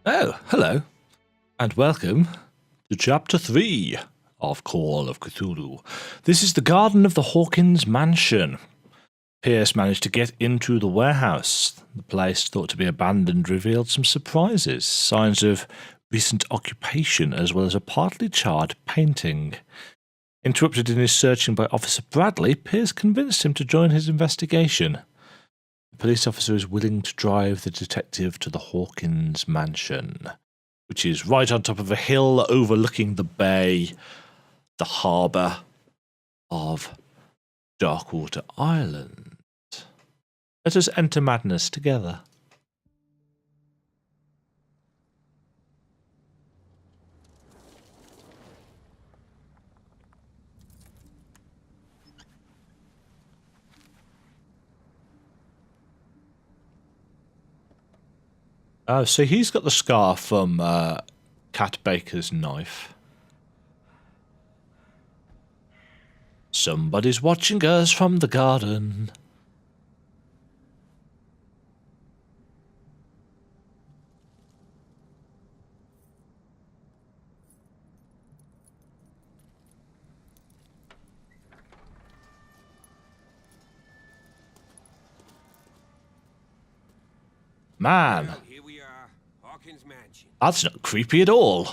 Oh, hello, and welcome to Chapter 3 of Call of Cthulhu. This is the garden of the Hawkins mansion. Pierce managed to get into the warehouse. The place, thought to be abandoned, revealed some surprises, signs of recent occupation, as well as a partly charred painting. Interrupted in his searching by Officer Bradley, Pierce convinced him to join his investigation. The police officer is willing to drive the detective to the Hawkins mansion, which is right on top of a hill overlooking the bay, the harbour of Darkwater Island. Let us enter madness together. So he's got the scar from Cat Baker's knife. Somebody's watching us from the garden. Man, Well, here we are, Hawkins Mansion. that's not creepy at all.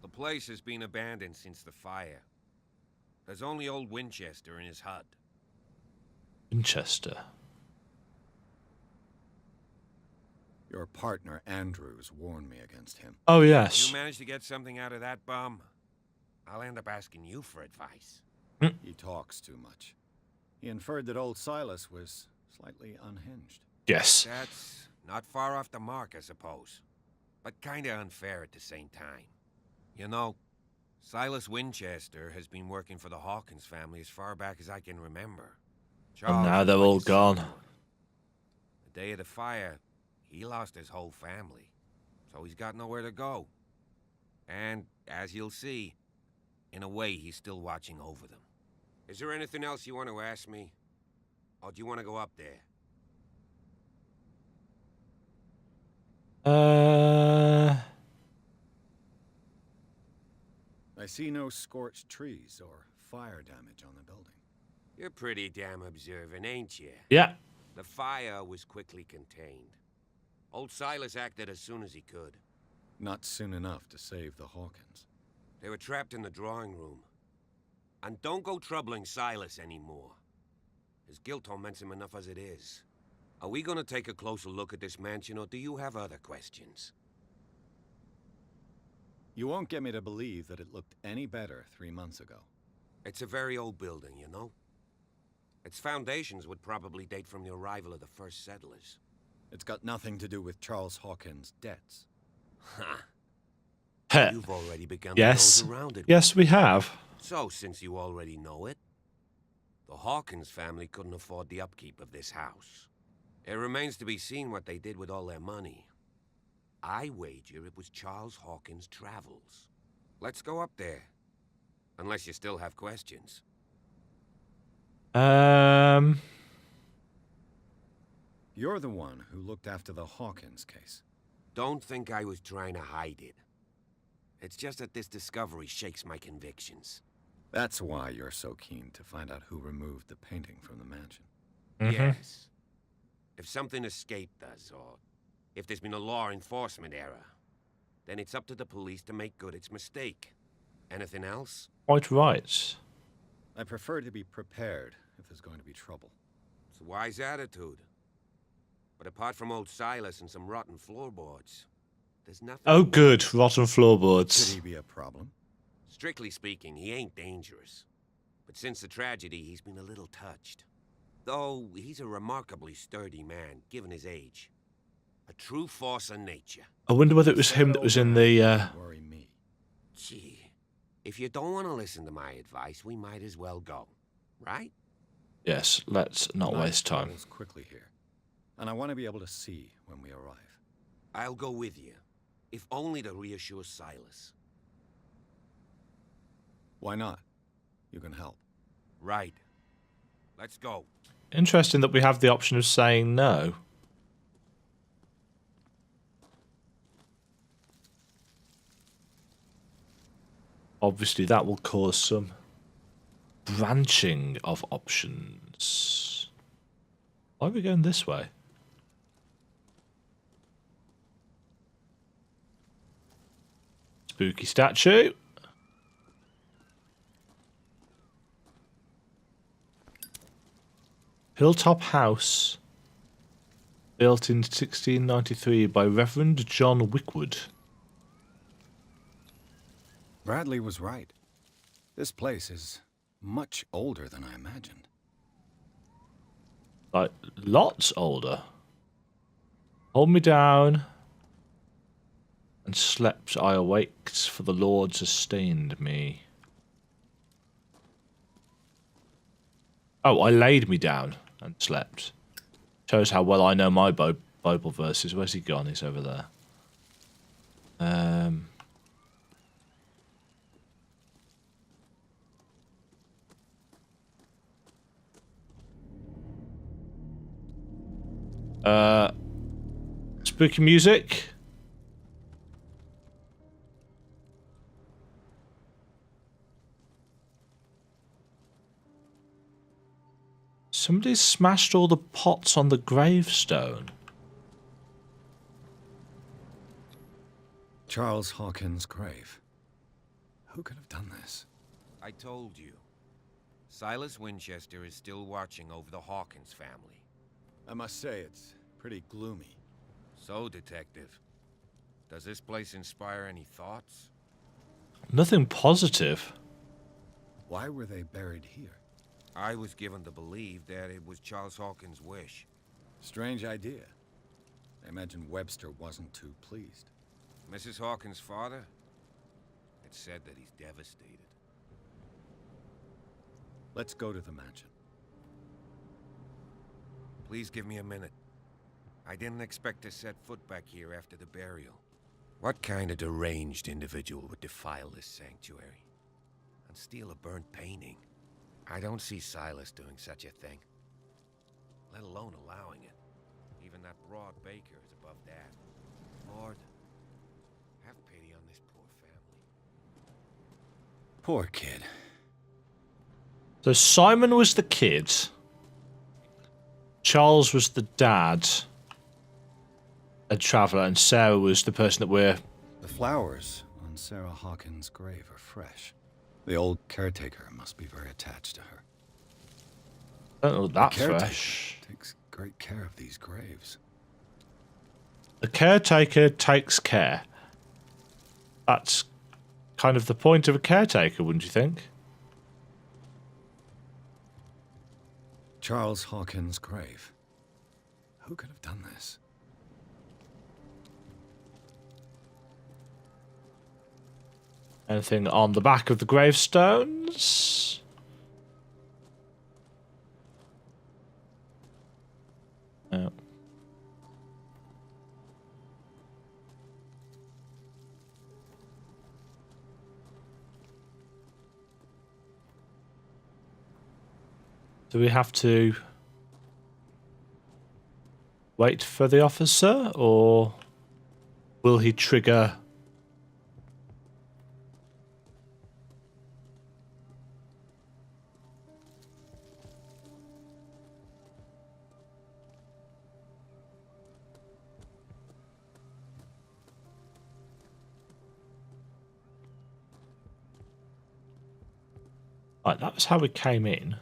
The place has been abandoned since the fire. There's only old Winchester in his hut. Winchester. Your partner, Andrews, warned me against him. Oh, yes. You managed to get something out of that bum? I'll end up asking you for advice. He talks too much. He inferred that old Silas was slightly unhinged. Yes. That's not far off the mark, I suppose. But kinda unfair at the same time. You know, Silas Winchester has been working for the Hawkins family as far back as I can remember. And now they're all gone. The day of the fire, he lost his whole family. So he's got nowhere to go. And, as you'll see, in a way, he's still watching over them. Is there anything else you want to ask me? Or do you want to go up there? I see no scorched trees or fire damage on the building. You're pretty damn observant, ain't you? Yeah. The fire was quickly contained. Old Silas acted as soon as he could. Not soon enough to save the Hawkins. They were trapped in the drawing room. And don't go troubling Silas anymore. His guilt torments him enough as it is. Are we gonna take a closer look at this mansion, or do you have other questions? You won't get me to believe that it looked any better 3 months ago. It's a very old building, you know? Its foundations would probably date from the arrival of the first settlers. It's got nothing to do with Charles Hawkins' debts. Ha! You've already begun Yes. to nose around it. Yes, we have. So, since you already know it, the Hawkins family couldn't afford the upkeep of this house. It remains to be seen what they did with all their money. I wager it was Charles Hawkins' travels. Let's go up there. Unless you still have questions. You're the one who looked after the Hawkins case. Don't think I was trying to hide it. It's just that this discovery shakes my convictions. That's why you're so keen to find out who removed the painting from the mansion. Yes. If something escaped us, or if there's been a law enforcement error, then it's up to the police to make good its mistake. Anything else? Quite right. I prefer to be prepared if there's going to be trouble. It's a wise attitude. But apart from old Silas and some rotten floorboards, there's nothing... Oh, good. Rotten Could floorboards. he be a problem? Strictly speaking, he ain't dangerous. But since the tragedy, he's been a little touched. Though, he's a remarkably sturdy man, given his age. A true force of nature. I wonder whether it was him that was in the... Worry me. Gee, if you don't want to listen to my advice, we might as well go. Right? Yes, let's not Night waste time. travels quickly here, and I want to be able to see when we arrive. I'll go with you. If only to reassure Silas. Why not? You can help. Right. Let's go. Interesting that we have the option of saying no. Obviously, that will cause some branching of options. Why are we going this way? Spooky statue. Hilltop house. Built in 1693 by Reverend John Wickwood. Bradley was right. This place is much older than I imagined. Like, lots older. Hold me down. And slept I awaked, for the Lord sustained me. Oh, I laid me down and slept. Shows how well I know my Bible verses. Where's he gone? He's over there. Spooky music. Somebody smashed all the pots on the gravestone. Charles Hawkins' grave. Who could have done this? I told you. Silas Winchester is still watching over the Hawkins family. I must say, it's pretty gloomy. So, Detective, does this place inspire any thoughts? Nothing positive. Why were they buried here? I was given to believe that it was Charles Hawkins' wish. Strange idea. I imagine Webster wasn't too pleased. Mrs. Hawkins' father? It's said that he's devastated. Let's go to the mansion. Please give me a minute. I didn't expect to set foot back here after the burial. What kind of deranged individual would defile this sanctuary and steal a burnt painting? I don't see Silas doing such a thing, let alone allowing it. Even that broad baker is above that. Lord, have pity on this poor family. Poor kid. So Simon was the kid. Charles was the dad. A traveller, and Sarah was the person that we're... The flowers on Sarah Hawkins' grave are fresh. The old caretaker must be very attached to her. I don't know that The caretaker fresh. takes great care of these graves. The caretaker takes care. That's kind of the point of a caretaker, wouldn't you think? Charles Hawkins' grave. Who could have done this? Anything on the back of the gravestones? No. Do we have to wait for the officer, or will he trigger? Right, that was how we came in.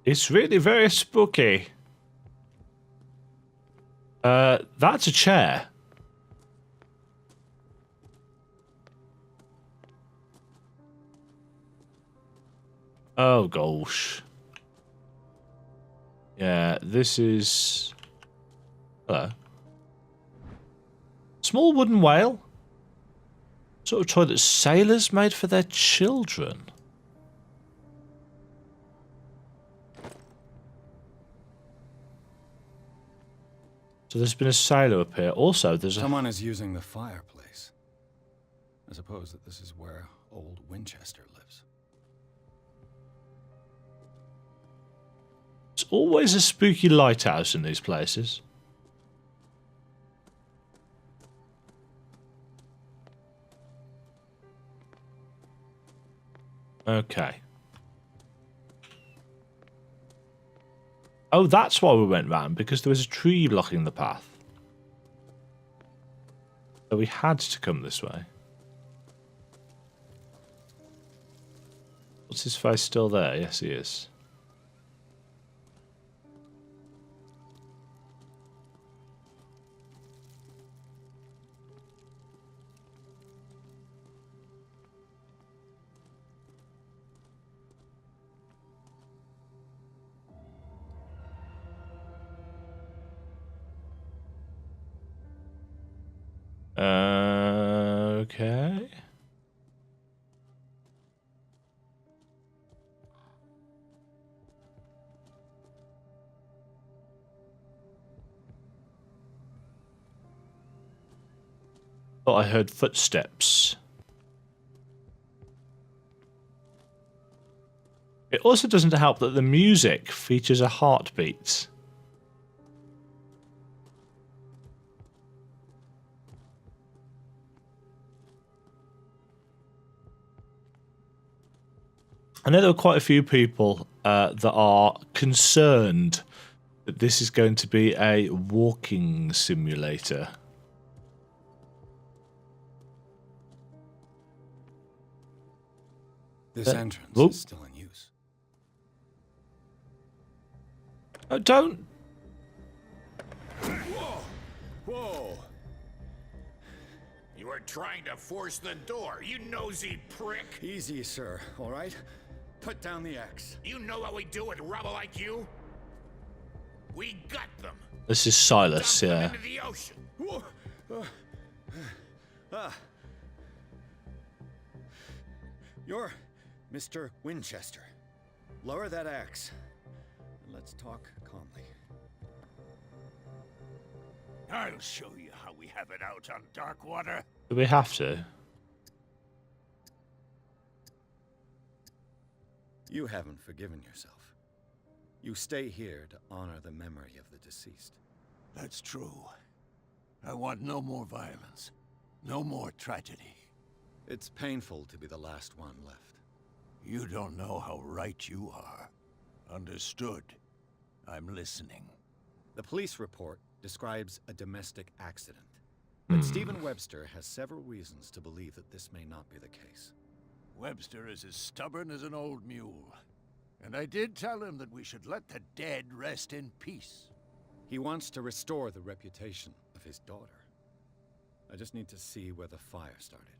It's really very spooky. That's a chair. Oh gosh. Yeah, this is... Hello. Small wooden whale. Sort of toy that sailors made for their children. So there's been a sailor up here. Also, there's a... Someone is using the fireplace. I suppose that this is where old Winchester lives. It's always a spooky lighthouse in these places. Okay. Oh, that's why we went round, because there was a tree blocking the path. So we had to come this way. What's his face still there? Yes, he is. Okay. Thought I heard footsteps. It also doesn't help that the music features a heartbeat. I know there are quite a few people that are concerned that this is going to be a walking simulator. This entrance is still in use. Oh, don't. Whoa! Whoa! You were trying to force the door, you nosy prick! Easy, sir, all right? Put down the axe. You know what we do with rubble like you? We gut them. This is Silas, Dump them yeah. into the ocean. You're Mr. Winchester. Lower that axe. And let's talk calmly. I'll show you how we have it out on dark water. Do we have to? You haven't forgiven yourself. You stay here to honor the memory of the deceased. That's true. I want no more violence. No more tragedy. It's painful to be the last one left. You don't know how right you are. Understood. I'm listening. The police report describes a domestic accident. But Stephen Webster has several reasons to believe that this may not be the case. Webster is as stubborn as an old mule. And I did tell him that we should let the dead rest in peace. He wants to restore the reputation of his daughter. I just need to see where the fire started.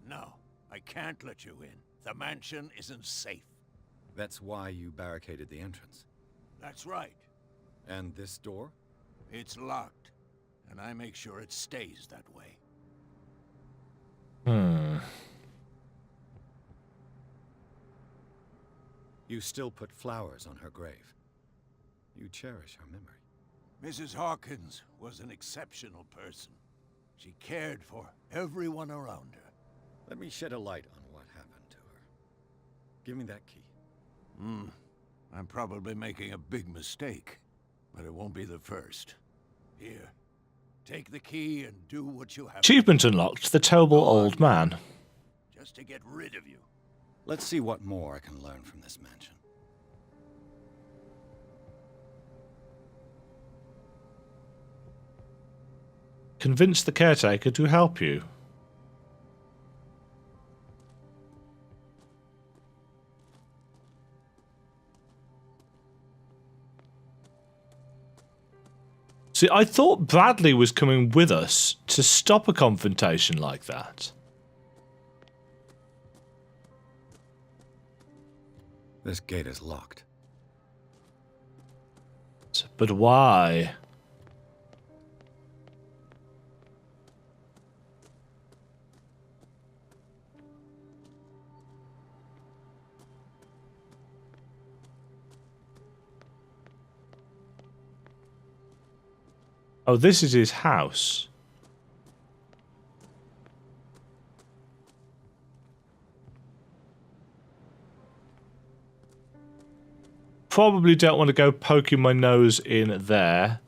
No, I can't let you in. The mansion isn't safe. That's why you barricaded the entrance. That's right. And this door? It's locked, and I make sure it stays that way. You still put flowers on her grave. You cherish her memory. Mrs. Hawkins was an exceptional person. She cared for everyone around her. Let me shed a light on what happened to her. Give me that key. I'm probably making a big mistake, but it won't be the first. Here, take the key and do what you have to Achievement unlocked, the terrible old man. just to get rid of you. Let's see what more I can learn from this mansion. Convince the caretaker to help you. See, I thought Bradley was coming with us to stop a confrontation like that. This gate is locked. But why? Oh, this is his house. probably don't want to go poking my nose in there.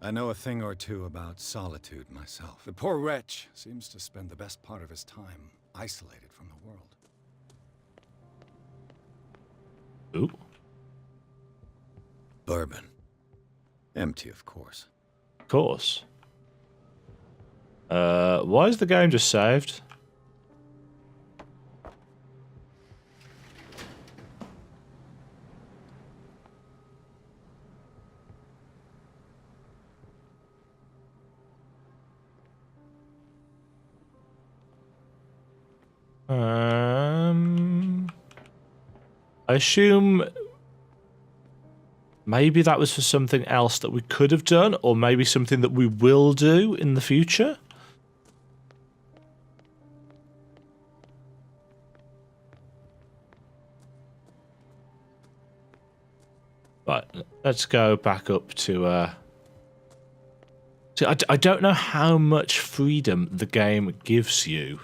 I know a thing or two about solitude myself. The poor wretch seems to spend the best part of his time isolated from the world. Ooh. Bourbon. Empty, of course. Of course. Why is the game just saved? I assume maybe that was for something else that we could have done, or maybe something that we will do in the future. Right, let's go back up to... See, I don't know how much freedom the game gives you.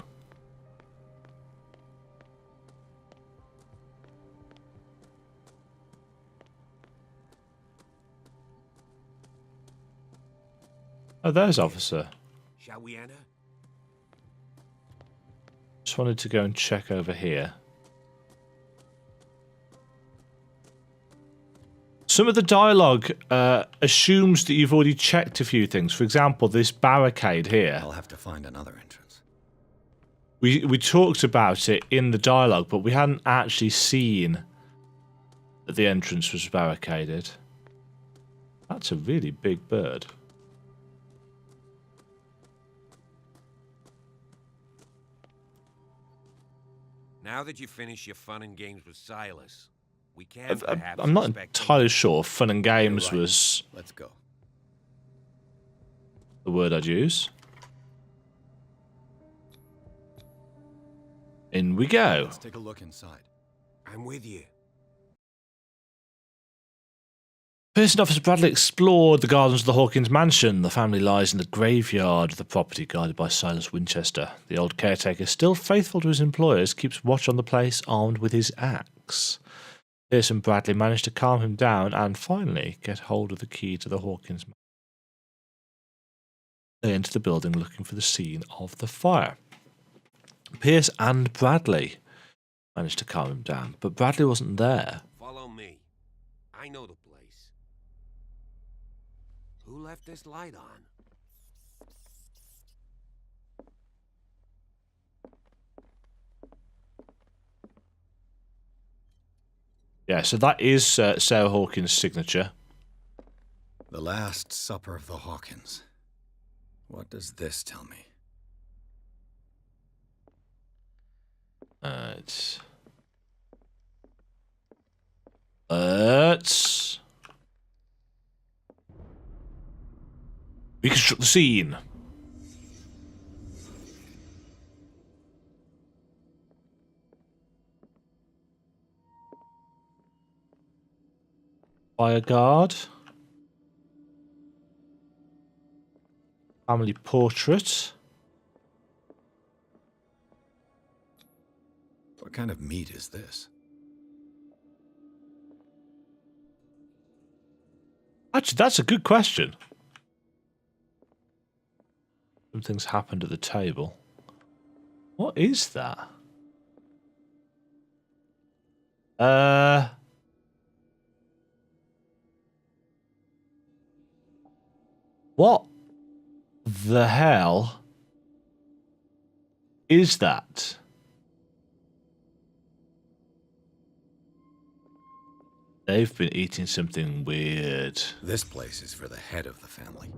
Oh, there's Officer. Shall we enter? Just wanted to go and check over here. Some of the dialogue assumes that you've already checked a few things. For example, this barricade here. I'll have to find another entrance. We talked about it in the dialogue, but we hadn't actually seen that the entrance was barricaded. That's a really big bird. Now that you've finished your fun and games with Silas, we can perhaps I'm not expect entirely sure fun and games You're right. was Let's go. the word I'd use. In we go. Let's take a look inside. I'm with you. Pearson Officer Bradley explored the gardens of the Hawkins mansion. The family lies in the graveyard of the property guarded by Silas Winchester. The old caretaker, still faithful to his employers, keeps watch on the place armed with his axe. Pearson Bradley managed to calm him down and finally get hold of the key to the Hawkins mansion. They enter the building looking for the scene of the fire. Pierce and Bradley managed to calm him down, but Bradley wasn't there. Follow me. I know the place. Who left this light on? Yeah, so that is Sarah Hawkins' signature. The Last Supper of the Hawkins. What does this tell me? Let's reconstruct the scene. Fire guard. Family portrait. What kind of meat is this? Actually, that's a good question. Something's happened at the table. What is that? What the hell is that? They've been eating something weird. This place is for the head of the family,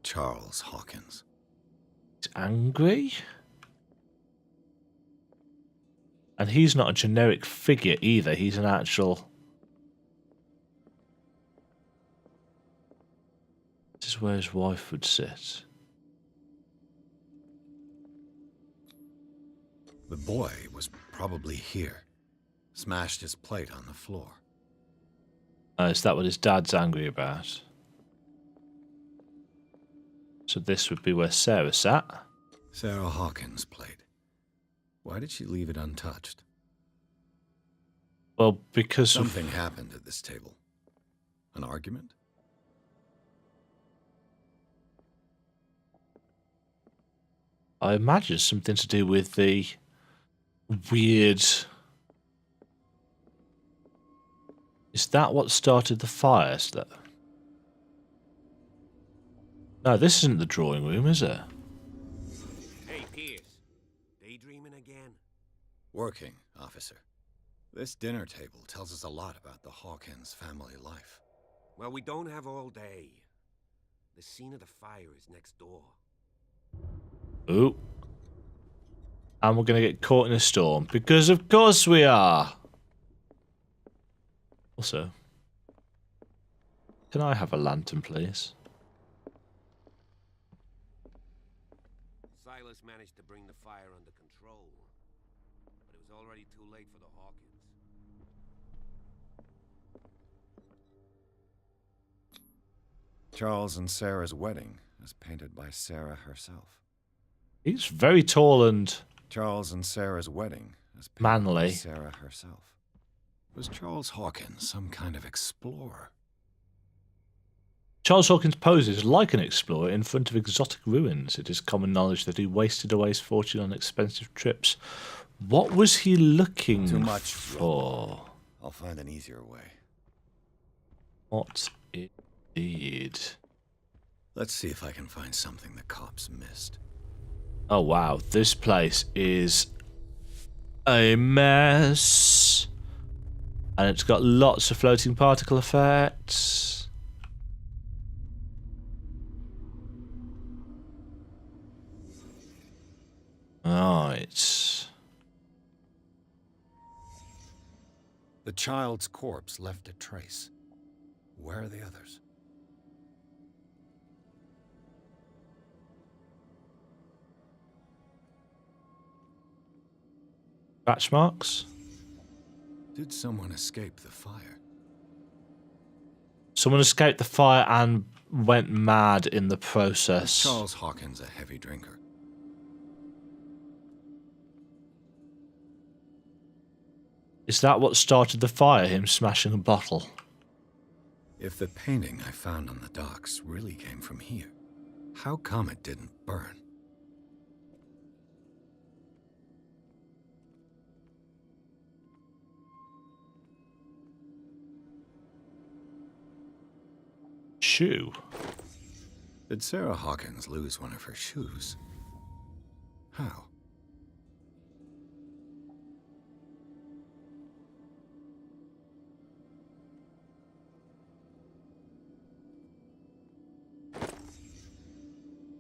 Charles Hawkins. He's angry? And he's not a generic figure either. He's an actual... This is where his wife would sit. The boy was probably here. Smashed his plate on the floor. Is that what his dad's angry about? So this would be where Sarah sat. Sarah Hawkins' plate. Why did she leave it untouched? Well, because Something happened at this table. An argument? I imagine something to do with the weird... Is that what started the fire? Is that... No, this isn't the drawing room, is it? Hey, Pierce. Daydreaming again? Working, officer. This dinner table tells us a lot about the Hawkins family life. Well, we don't have all day. The scene of the fire is next door. Ooh. And we're going to get caught in a storm. Because of course we are. Also, can I have a lantern, please? Silas managed to bring the fire under control, but it was already too late for the Hawkins. Charles and Sarah's wedding is painted by Sarah herself. He's very tall and Charles and Sarah's wedding is painted manly. by Sarah herself. Was Charles Hawkins some kind of explorer? Charles Hawkins poses like an explorer in front of exotic ruins. It is common knowledge that he wasted away his fortune on expensive trips. What was he looking Too much for? I'll find an easier way. What indeed? Let's see if I can find something the cops missed. Oh wow, this place is a mess. And it's got lots of floating particle effects. Right. The child's corpse left a trace. Where are the others? Scratch marks? Did someone escape the fire? Someone escaped the fire and went mad in the process. Was Charles Hawkins a heavy drinker? Is that what started the fire, him smashing a bottle? If the painting I found on the docks really came from here, how come it didn't burn? Shoe. Did Sarah Hawkins lose one of her shoes? How?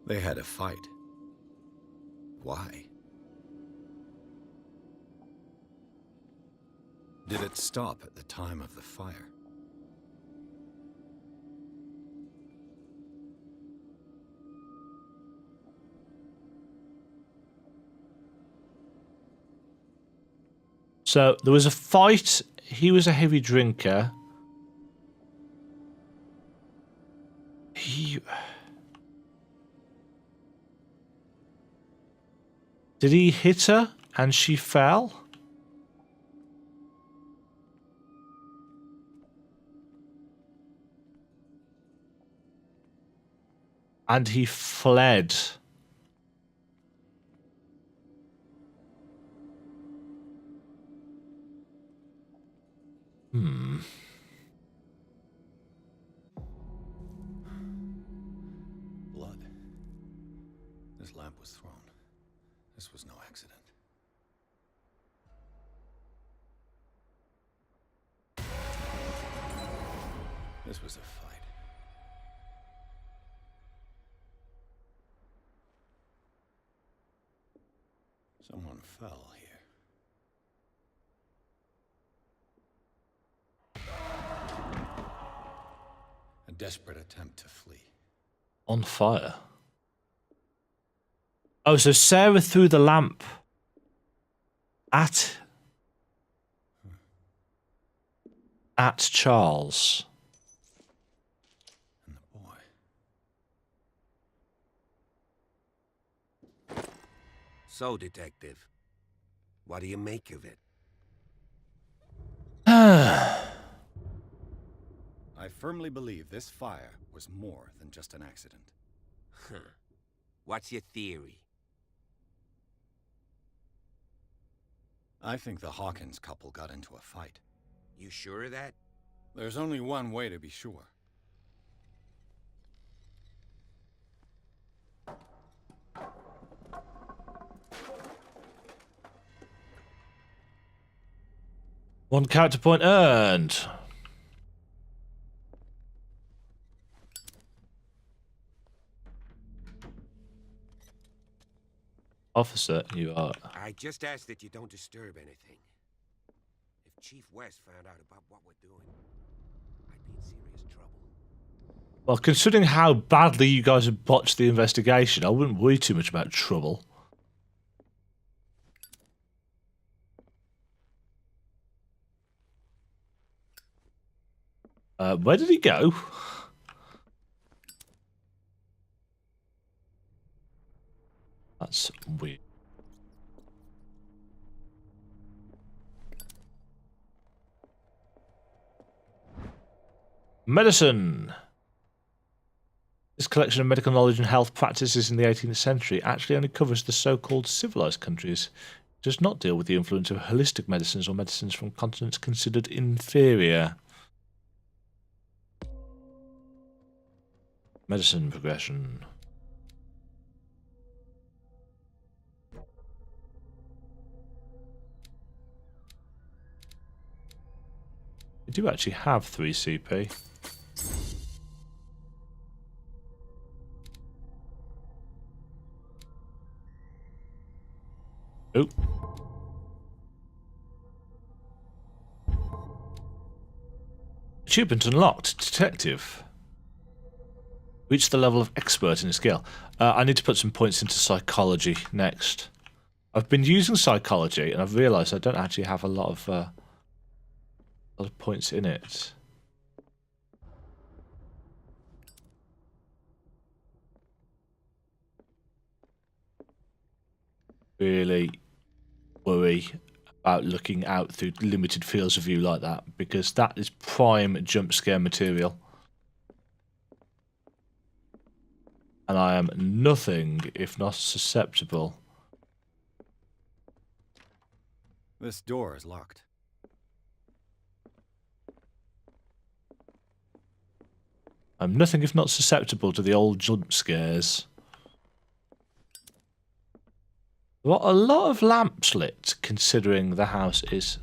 They had a fight. Why? Did it stop at the time of the fire? So there was a fight. He was a heavy drinker. Did he hit her and she fell? And he fled. Blood. This lamp was thrown. This was no accident. This was a fight. Someone fell here. A desperate attempt to flee. On fire. Oh, so Sarah threw the lamp at Charles. And the boy. So, Detective, what do you make of it? I firmly believe this fire was more than just an accident. Huh. What's your theory? I think the Hawkins couple got into a fight. You sure of that? There's only one way to be sure. One character point earned. Officer, you are. I just ask that you don't disturb anything. If Chief West found out about what we're doing, I'd be in serious trouble. Well, considering how badly you guys have botched the investigation, I wouldn't worry too much about trouble. Where did he go? That's weird. Medicine. This collection of medical knowledge and health practices in the 18th century actually only covers the so-called civilized countries. It does not deal with the influence of holistic medicines or medicines from continents considered inferior. Medicine progression. We do actually have 3 CP. Oh. Achievement unlocked. Detective. Reach the level of expert in a skill. I need to put some points into psychology next. I've been using psychology and I've realised I don't actually have a lot of points in it. Really worry about looking out through limited fields of view like that, because that is prime jump scare material. And I am nothing if not susceptible. This door is locked. I'm nothing if not susceptible to the old jump scares. There are a lot of lamps lit, considering the house is...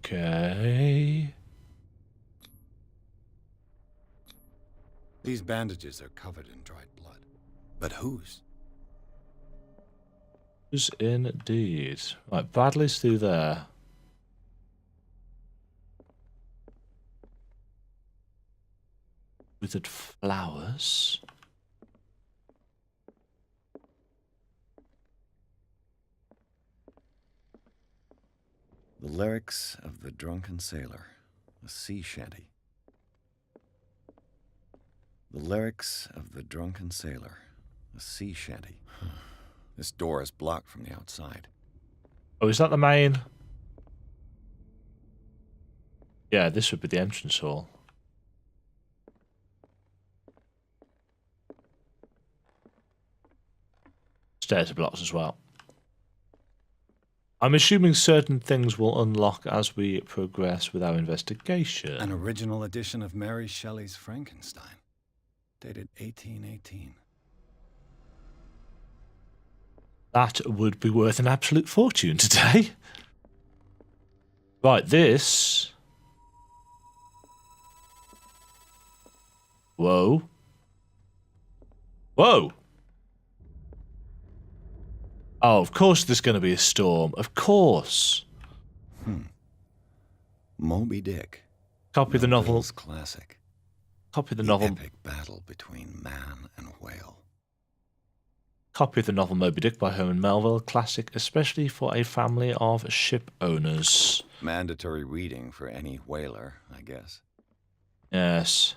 Okay... These bandages are covered in dried blood. But whose? Whose indeed. Right, Bradley's through there. Withered flowers. The lyrics of the drunken sailor, a sea shanty. The lyrics of the drunken sailor, a sea shanty. This door is blocked from the outside. Oh, is that the main? Yeah, this would be the entrance hall. Stairs are blocked as well. I'm assuming certain things will unlock as we progress with our investigation. An original edition of Mary Shelley's Frankenstein, dated 1818. That would be worth an absolute fortune today. Right, this... Whoa. Whoa! Oh, of course there's going to be a storm. Of course. Moby Dick. Copy the novel. Melville's classic. Copy the novel. Epic battle between man and whale. Copy of the novel Moby Dick by Herman Melville. Classic, especially for a family of ship owners. Mandatory reading for any whaler, I guess. Yes.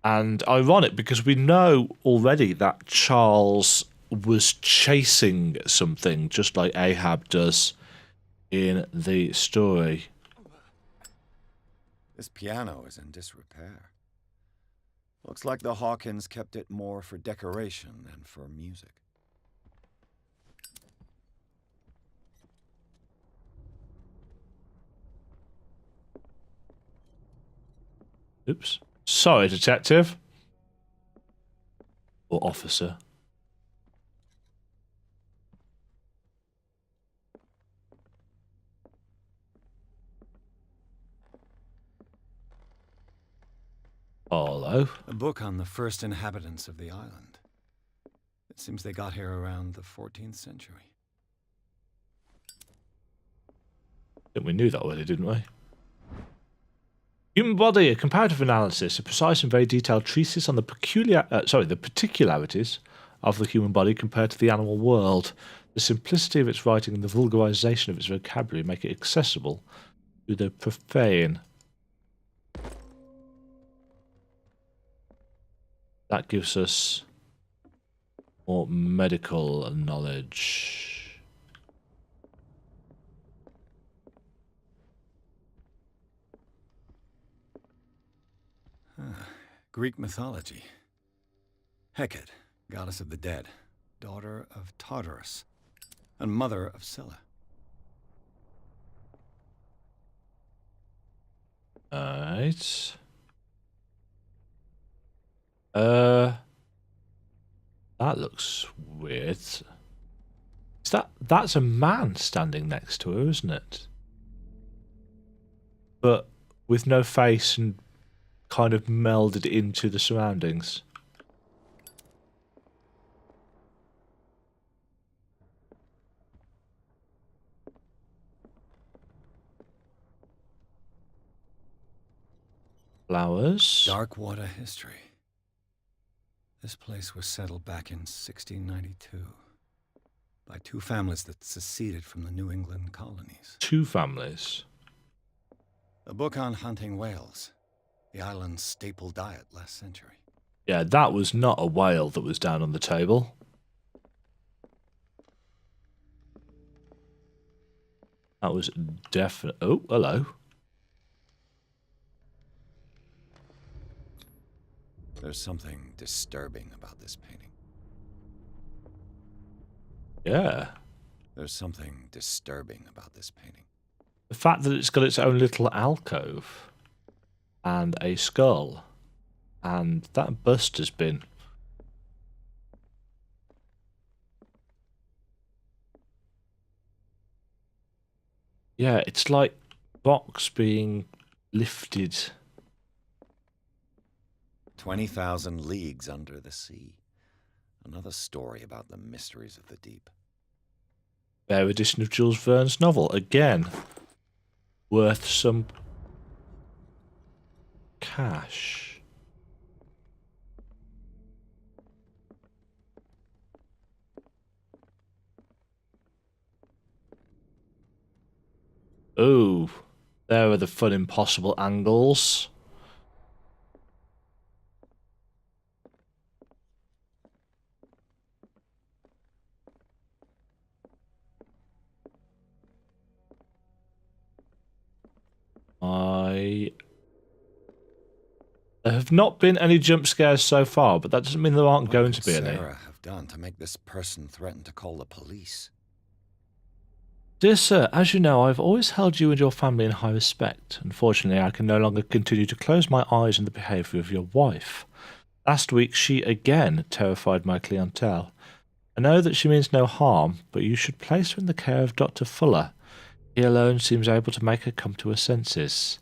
And ironic because we know already that Charles was chasing something just like Ahab does in the story. This piano is in disrepair. Looks like the Hawkins kept it more for decoration than for music. Oops. Sorry, detective. Or officer. Hello. A book on the first inhabitants of the island. It seems they got here around the 14th century. I think we knew that already, didn't we? Human body, a comparative analysis, a precise and very detailed treatise on the particularities of the human body compared to the animal world. The simplicity of its writing and the vulgarization of its vocabulary make it accessible to the profane. That gives us more medical knowledge. Greek mythology. Hecate, goddess of the dead, daughter of Tartarus, and mother of Scylla. Alright. That looks weird. That's a man standing next to her, isn't it? But with no face and kind of melded into the surroundings. Flowers. Dark water history. This place was settled back in 1692 by two families that seceded from the New England colonies. Two families. A book on hunting whales, the island's staple diet last century. Yeah, that was not a whale that was down on the table. That was definitely... Oh, hello. There's something disturbing about this painting. Yeah. There's something disturbing about this painting. The fact that it's got its own little alcove and a skull, and that bust has been... Yeah, it's like box being lifted. 20,000 leagues under the sea. Another story about the mysteries of the deep. Rare edition of Jules Verne's novel. Again, worth some cash. Oh, there are the fun impossible angles. There have not been any jump scares so far, but that doesn't mean there aren't going to be any. What could Sarah have done to make this person threaten to call the police? Dear sir, as you know, I've always held you and your family in high respect. Unfortunately, I can no longer continue to close my eyes on the behaviour of your wife. Last week, she again terrified my clientele. I know that she means no harm, but you should place her in the care of Dr. Fuller. He alone seems able to make her come to her senses.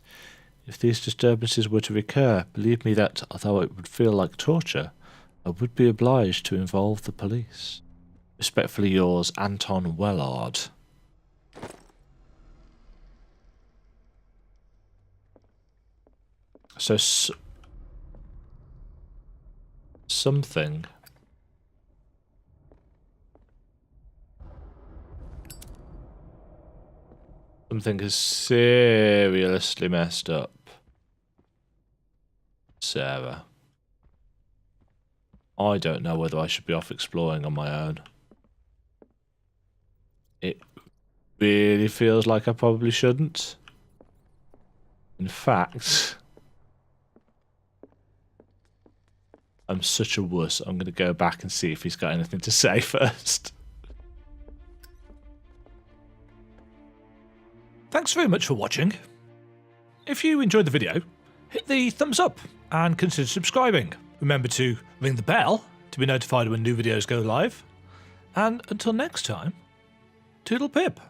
If these disturbances were to recur, believe me that, although it would feel like torture, I would be obliged to involve the police. Respectfully yours, Anton Wellard. So, something. Something is seriously messed up. Sarah. I don't know whether I should be off exploring on my own. It really feels like I probably shouldn't. In fact, I'm such a wuss. I'm going to go back and see if he's got anything to say first. Thanks very much for watching. If you enjoyed the video, hit the thumbs up and consider subscribing. Remember to ring the bell to be notified when new videos go live. And until next time, toodle pip.